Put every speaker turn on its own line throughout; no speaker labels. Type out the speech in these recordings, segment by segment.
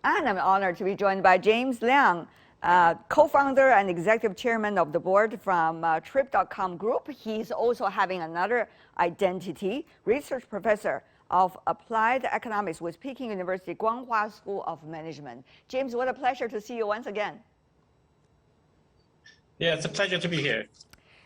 And I'm honored to be joined by James Liang, co-founder and executive chairman of the board from Trip.com Group. He's also having another identity, research professor of applied economics with Peking University Guanghua School of Management. James, what a pleasure to see you once again.
Yeah, it's a pleasure to be here.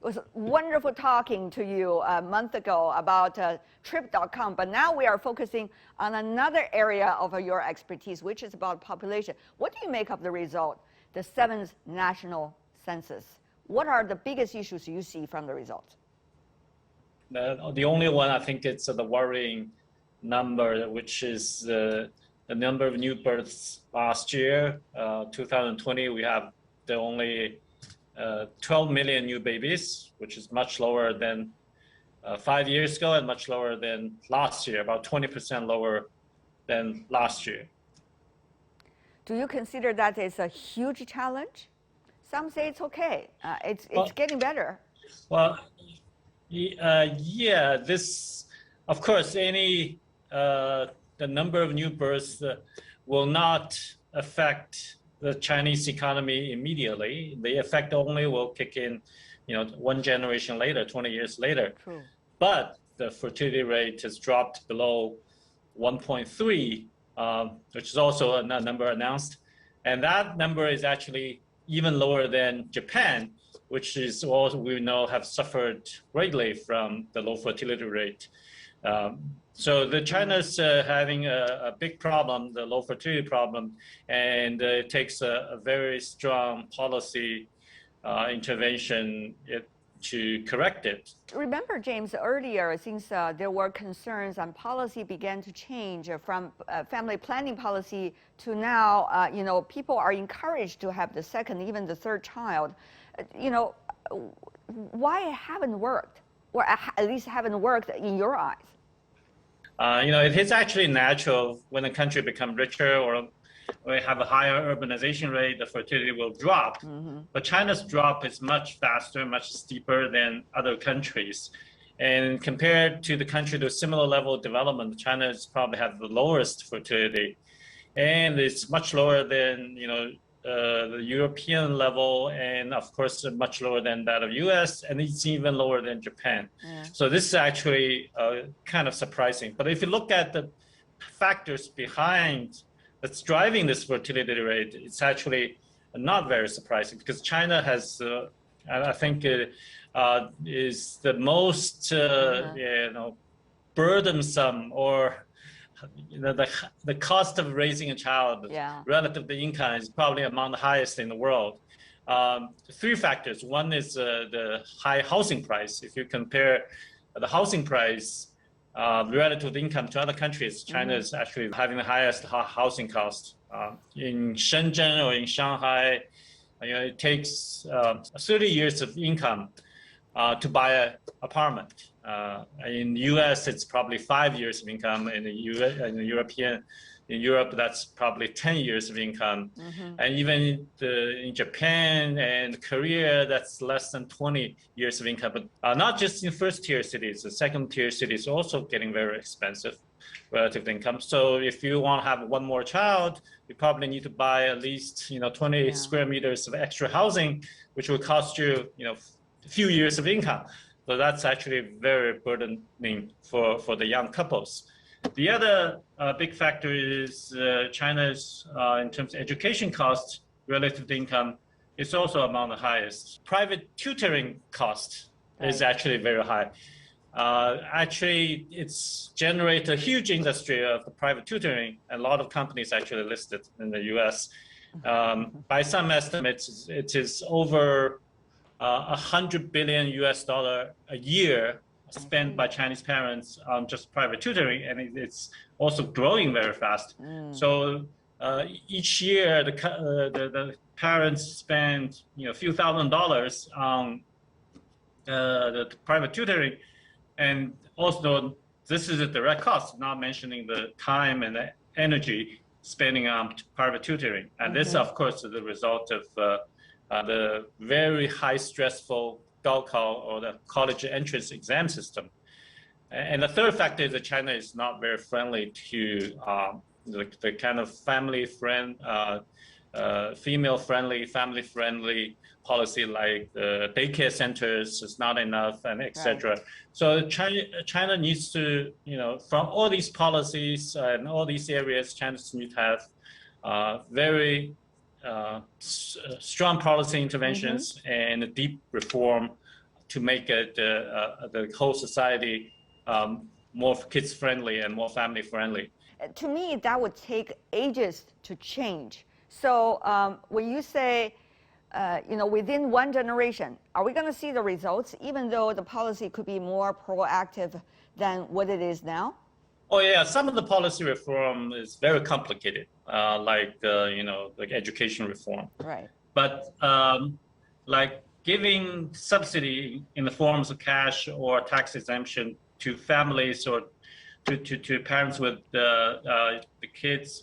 It was wonderful talking to you a month ago about Trip.com, but now we are focusing on another area of your expertise, which is about population. What do you make of the result, the 7th national census? What are the biggest issues you see from the results?
The only one, I think it's the worrying number, which is the number of new births last year, 2020, we have the only 12 million new babies, which is much lower than 5 years ago and much lower than last year, about 20% lower than last year.
Do you consider that as a huge challenge? Some say it's okay. It's getting better.
Well, yeah, this, of course, the number of new births will not affect the Chinese economy immediately. The effect only will kick in, one generation later, 20 years later.
True.
But the fertility rate has dropped below 1.3, which is also a number announced. And that number is actually even lower than Japan, which is also, we know, have suffered greatly from the low fertility rate. So China's having a big problem, the low fertility problem, and it takes a very strong policy intervention to correct it.
Remember, James, earlier, since there were concerns and policy began to change from family planning policy to now, people are encouraged to have the second, even the third child. Why it haven't worked, or at least haven't worked in your eyes?
It is actually natural when a country becomes richer or we have a higher urbanization rate, the fertility will drop. Mm-hmm. But China's drop is much faster, much steeper than other countries. And compared to the country to a similar level of development, China probably has the lowest fertility. And it's much lower than, the European level, and of course much lower than that of US, and it's even lower than Japan. Yeah. So this is actually kind of surprising. But if you look at the factors behind that's driving this fertility rate, it's actually not very surprising, because China has, I think, is the most burdensome, or the cost of raising a child relative to income is probably among the highest in the world. 3 factors. One is the high housing price. If you compare the housing price relative to income to other countries, China is actually having the highest housing cost. In Shenzhen or in Shanghai, it takes 30 years of income to buy an apartment. In the US, it's probably 5 years of income. In Europe, that's probably 10 years of income. Mm-hmm. And even in Japan and Korea, that's less than 20 years of income. But not just in first-tier cities, the second-tier cities are also getting very expensive relative to income. So if you want to have one more child, you probably need to buy at least 20 square meters of extra housing, which will cost you a few years of income. So that's actually very burdening for the young couples. The other big factor is China's, in terms of education costs relative to income, is also among the highest. Private tutoring cost is actually very high. Actually, it's generated a huge industry of the private tutoring, and a lot of companies actually listed in the US. By some estimates, it is over $100 billion a year spent by Chinese parents on just private tutoring, and it's also growing very fast. So each year, the parents spend a few $1,000s on the private tutoring, and also this is a direct cost, not mentioning the time and the energy spending on private tutoring. And this, of course, is the result of the very high stressful Gaokao, or the college entrance exam system. And the third factor is that China is not very friendly to the kind of female-friendly, family-friendly policy like daycare centers is not enough, and etc. Right. So China needs to, from all these policies and all these areas, China needs to have very strong policy interventions and a deep reform to make it the whole society more kids-friendly and more family-friendly.
To me, that would take ages to change. So when you say, within one generation, are we going to see the results, even though the policy could be more proactive than what it is now?
Oh yeah, some of the policy reform is very complicated, like education reform.
Right.
But like giving subsidy in the forms of cash or tax exemption to families or to parents with the kids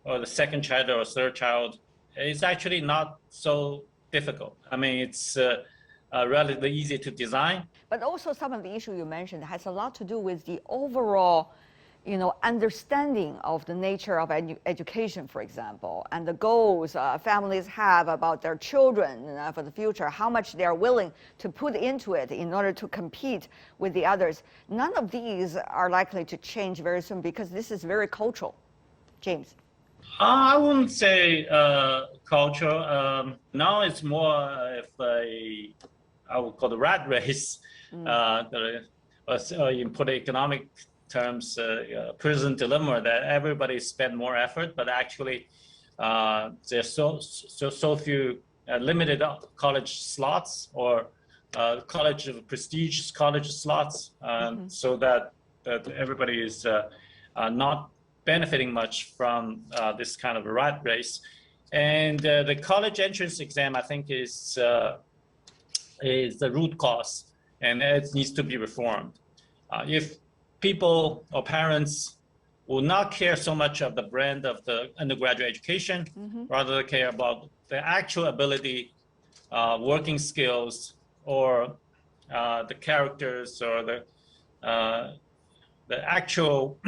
or the second child or third child is actually not so difficult. I mean, it's relatively easy to design.
But also some of the issue you mentioned has a lot to do with the overall understanding of the nature of education, for example, and the goals families have about their children for the future, how much they are willing to put into it in order to compete with the others. None of these are likely to change very soon because this is very cultural. James?
I wouldn't say cultural. Now it's more of I would call the rat race, in political economic terms, prison dilemma, that everybody spend more effort, but actually there's so few limited college slots or prestigious college slots, so that everybody is not benefiting much from this kind of a rat race. And the college entrance exam, I think, is the root cause, and it needs to be reformed. If people or parents will not care so much of the brand of the undergraduate education, rather care about the actual ability, working skills, or the characters, or the actual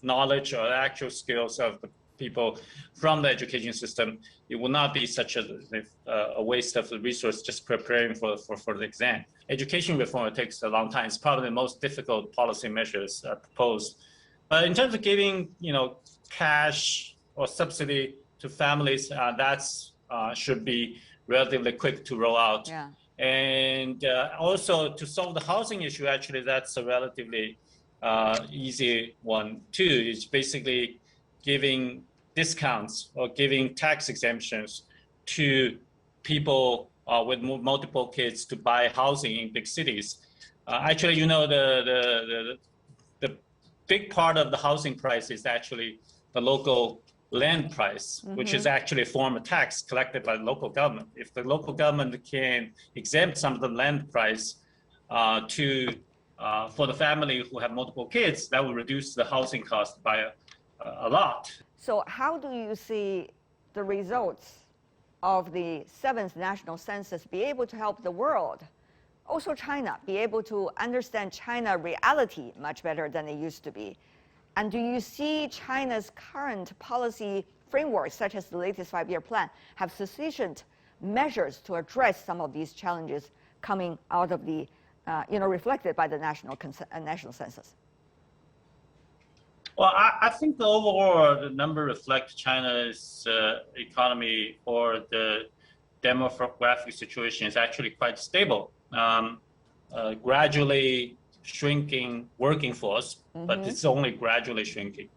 knowledge or the actual skills of the people from the education system, it will not be such a waste of the resource just preparing for the exam. Education reform takes a long time. It's probably the most difficult policy measures proposed. But in terms of giving, cash or subsidy to families, that's should be relatively quick to roll out.
Yeah.
And also to solve the housing issue, actually, that's a relatively easy one too. It's basically giving discounts or giving tax exemptions to people with multiple kids to buy housing in big cities. Actually, the big part of the housing price is actually the local land price, which is actually a form of tax collected by the local government. If the local government can exempt some of the land price for the family who have multiple kids, that will reduce the housing cost by a lot.
So how do you see the results of the 7th national census be able to help the world, also China, be able to understand China reality much better than it used to be? And do you see China's current policy framework, such as the latest 5-year plan, have sufficient measures to address some of these challenges coming out of the, reflected by the national census?
Well, I think the overall the number reflects China's economy or the demographic situation is actually quite stable. Gradually shrinking working force, but it's only gradually shrinking.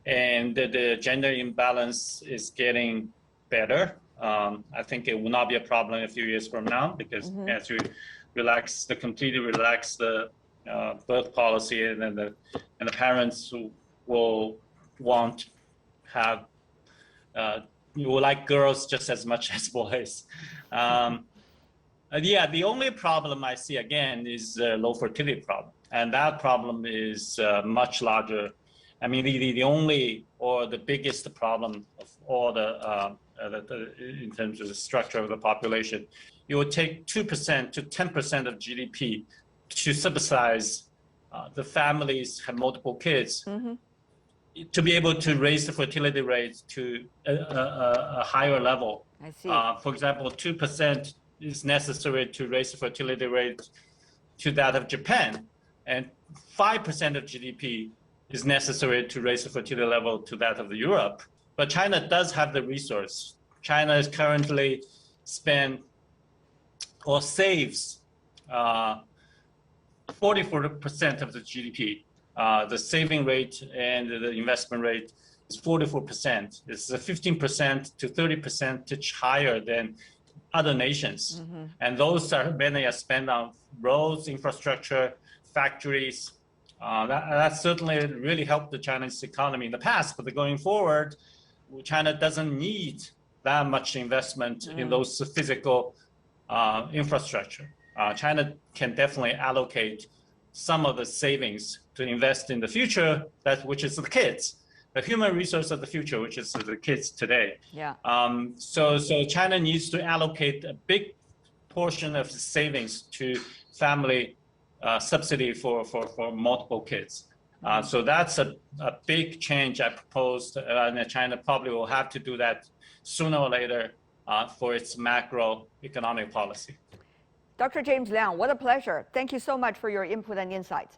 And the gender imbalance is getting better. I think it will not be a problem in a few years from now, because as we completely relax the birth policy, and then the parents who will like girls just as much as boys. The only problem I see again is low fertility problem, and that problem is much larger. I mean, the only or the biggest problem of all in terms of the structure of the population. It would take 2% to 10% of GDP to subsidize the families have multiple kids. to be able to raise the fertility rate to a higher level.
I see.
For example, 2% is necessary to raise the fertility rate to that of Japan, and 5% of GDP is necessary to raise the fertility level to that of Europe. But China does have the resource. China is currently spend or saves 44% of the GDP. The saving rate and the investment rate is 44%. It's 15% to 30% higher than other nations. Mm-hmm. And those are many are spent on roads, infrastructure, factories. That certainly really helped the Chinese economy in the past, but going forward, China doesn't need that much investment in those physical infrastructure. China can definitely allocate some of the savings to invest in the future, which is the kids, the human resource of the future, which is the kids today.
Yeah.
So China needs to allocate a big portion of the savings to family subsidy for multiple kids. So that's a big change I proposed, and China probably will have to do that sooner or later for its macroeconomic policy.
Dr. James Liang, what a pleasure. Thank you so much for your input and insights.